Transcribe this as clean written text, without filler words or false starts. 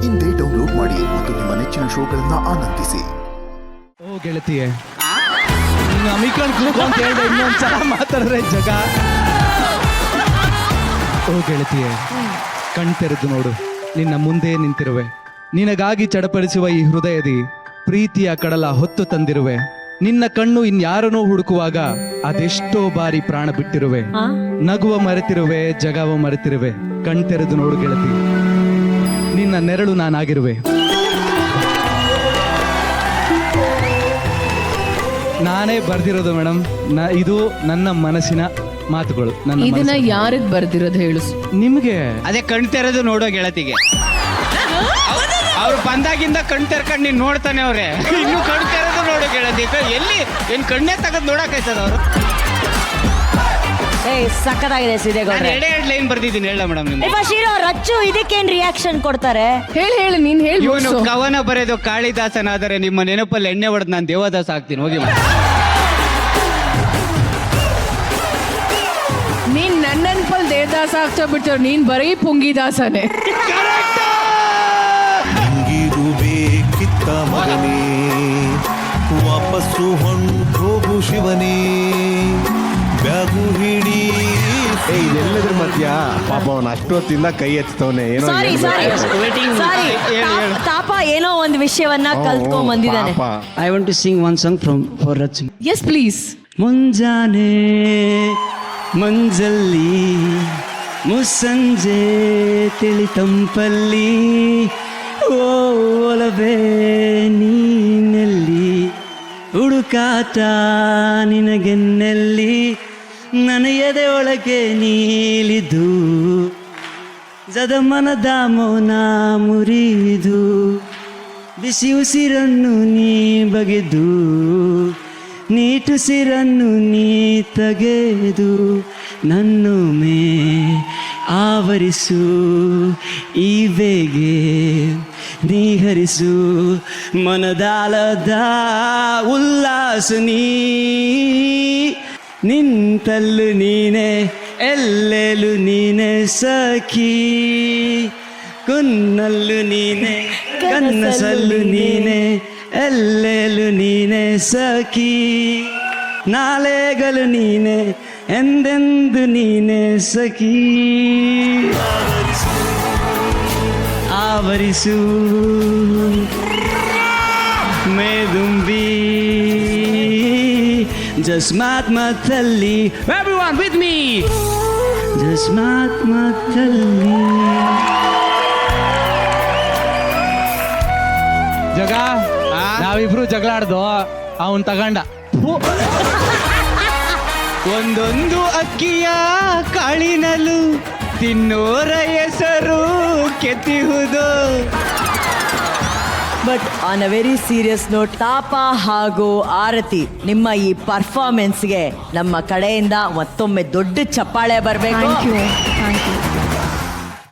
ಇಂದೇ ಡೌನ್ಲೋಡ್ ಮಾಡಿ ಮತ್ತು ನಿಮ್ಮ ನೆಚ್ಚಿನ ಶೋಗಳನ್ನ ಆನಂದಿಸಿ. ಓ ಗೆಳತಿಯೇ, ನೀನು ಅಮಿಕಣ್ ಕೂಗು ಅಂತ ಹೇಳಿದೆ, ಇನ್ನೊಂದ್ಸಲ ಮಾತಾಡಿದ್ರೆ ಜಗ. ಓ ಗೆಳತಿಯೇ, ಕಣ್ ತೆರೆದು ನೋಡು, ನಿನ್ನ ಮುಂದೆ ನಿಂತಿರುವೆ. ನಿನಗಾಗಿ ಚಡಪಡಿಸುವ ಈ ಹೃದಯದಿ ಪ್ರೀತಿಯ ಕಡಲ ಹೊತ್ತು ತಂದಿರುವೆ. ನಿನ್ನ ಕಣ್ಣು ಇನ್ಯಾರನೋ ಹುಡುಕುವಾಗ ಅದೆಷ್ಟೋ ಬಾರಿ ಪ್ರಾಣ ಬಿಟ್ಟಿರುವೆ. ನಗುವ ಮರೆತಿರುವೆ, ಜಗವ ಮರೆತಿರುವೆ. ಕಣ್ ತೆರೆದು ನೋಡು ಗೆಳತಿ, ನಿನ್ನ ನೆರಳು ನಾನಾಗಿರುವೆ. ನಾನೇ ಬರ್ದಿರೋದು ಮೇಡಮ್, ಇದು ನನ್ನ ಮನಸ್ಸಿನ ಮಾತುಗಳು. ಇದನ್ನ ಯಾರಿಗ್ ಬರ್ದಿರೋದು ಹೇಳು? ನಿಮ್ಗೆ. ಅದೇ ಕಣ್ ತೆರೆದು ನೋಡೋ ಗೆಳತಿಗೆ. ಅವ್ರು ಬಂದಾಗಿಂದ ಕಣ್ ತೆರ್ಕೊಂಡು ನೀನ್ ನೋಡ್ತಾನೆ ಅವ್ರೆ. ಇನ್ನು ಕಣ್ ತೆರೆದು ನೋಡೋ ಗೆಳತಿ ಎಲ್ಲಿ ಏನ್ ಕಣ್ಣೇ ತೆಗೆದು ನೋಡಕ್ಕಾಯ್ತದ ಅವರು? ಸಕ್ಕದಾಗಿದೆ ಸಿದ್ದೇಗೌಡ್ರೆ. ಎರಡು ಲೈನ್ ಬರ್ದಿದ್ದೀನಿ, ಹೇಳ ಮೇಡಮ್. ರಚ್ಚು ಇದಕ್ಕೇನ್ ರಿಯಾಕ್ಷನ್ ಕೊಡ್ತಾರೆ? ಹೇಳಿ ನೀನ್ ಹೇಳಿ. ಇವನು ಕವನ ಬರೆದು ಕಾಳಿದಾಸನಾದರೆ ನಿಮ್ಮ ನೆನಪಲ್ಲಿ ಎಣ್ಣೆ ಹೊಡೆದು ನಾನು ದೇವದಾಸ ಆಗ್ತೀನಿ. ಹೋಗಿ ನೀನ್ ನನ್ನ ನೆನಪಲ್ಲಿ ದೇವದಾಸ ಆಗ್ತಾ ಬಿಡ್ತಾರ, ನೀನ್ ಬರೀ ಪುಂಗಿದಾಸನೇ. ಬೇಕಿತ್ತ ಮಗನೇ, ವಾಪಸ್ಸು ಹೊಂಟೋಗು ಶಿವನೇ, ಬ್ಯಾಗು ಹಿಡಿ. ಇದೆಲ್ಲದ್ರ ಮಧ್ಯ ಪಾಪ ಅವನು ಅಷ್ಟೊತ್ತಿಂದ ಕೈ ಎತ್ತವನೆ. ಏನೋ ತಾಪ ಏನೋ ಒಂದು ವಿಷಯವನ್ನ ಕಲ್ತ್ಕೊಂಡ್ ಬಂದಿದ್ದಾನೆ. I want to sing one song for Rach. Yes please. ಮುಂಜಾನೆ ಮಂಜಲ್ಲಿ ಮುಸ್ಸಂಜೆ ತಿಳಿ ತಂಪಲ್ಲಿ, ಓಲವೇ ನೀನೆಲ್ಲಿ, ಹುಡುಕಾಟ ನಿನಗೆನ್ನೆಲ್ಲಿ, ನನ್ನ ಎದೆ ಒಳಗೆ ನೀಲಿದು, ಜದಮನದ ಮೌನ ಮುರಿದು, ಬಿಸಿ ಉಸಿರನ್ನು ನೀ ಬಗೆದು, ನೀಟುಸಿರನ್ನು ನೀ ತೆಗೆದು, ನನ್ನೊಮ್ಮೆ ಆವರಿಸು, ಈ ಬೇಗೆ ನೀಹರಿಸು, ಮನದಾಳದ ಉಲ್ಲಾಸ ನೀ, ನಿಂತಲ್ಲು ನೀನೆ ಎಲ್ಲೆಲು ನೀನೆ ಸಖಿ, ಕುನ್ನಲ್ಲು ನೀನೆ ಕನ್ನಸಲ್ಲು ನೀನೆ ಎಲ್ಲೆಲು ನೀನೆ ಸಖಿ, ನಾಳೆಗಲು ನೀನೆ ಎಂದೆಂದು ನೀನೆ ಸಖಿ, ಆವರಿಸು ಮೇದುಂಬಿ ಜಸ್ಮಾತ್ ಮತ್ತಲ್ಲಿ. Everyone with me. ಜಸ್ಮಾತ್ ಮತ್ತಲ್ಲಿ. ಜಗ, ನಾವಿಬ್ರು ಜಗಳ ಆಡ್ದು, ಅವನ್ ತಗಂಡ. ಒಂದೊಂದು ಅಕ್ಕಿಯ ಕಾಳಿನಲು ತಿನ್ನೋರ ಹೆಸರು ಕೆತ್ತಿಹುದು. But on a very serious note, ತಾಪ ಹಾಗೂ ಆರತಿ ನಿಮ್ಮ ಈ ಪರ್ಫಾರ್ಮೆನ್ಸ್ಗೆ ನಮ್ಮ ಕಡೆಯಿಂದ ಮತ್ತೊಮ್ಮೆ ದೊಡ್ಡ ಚಪ್ಪಾಳೆ ಬರಬೇಕು. Thank you.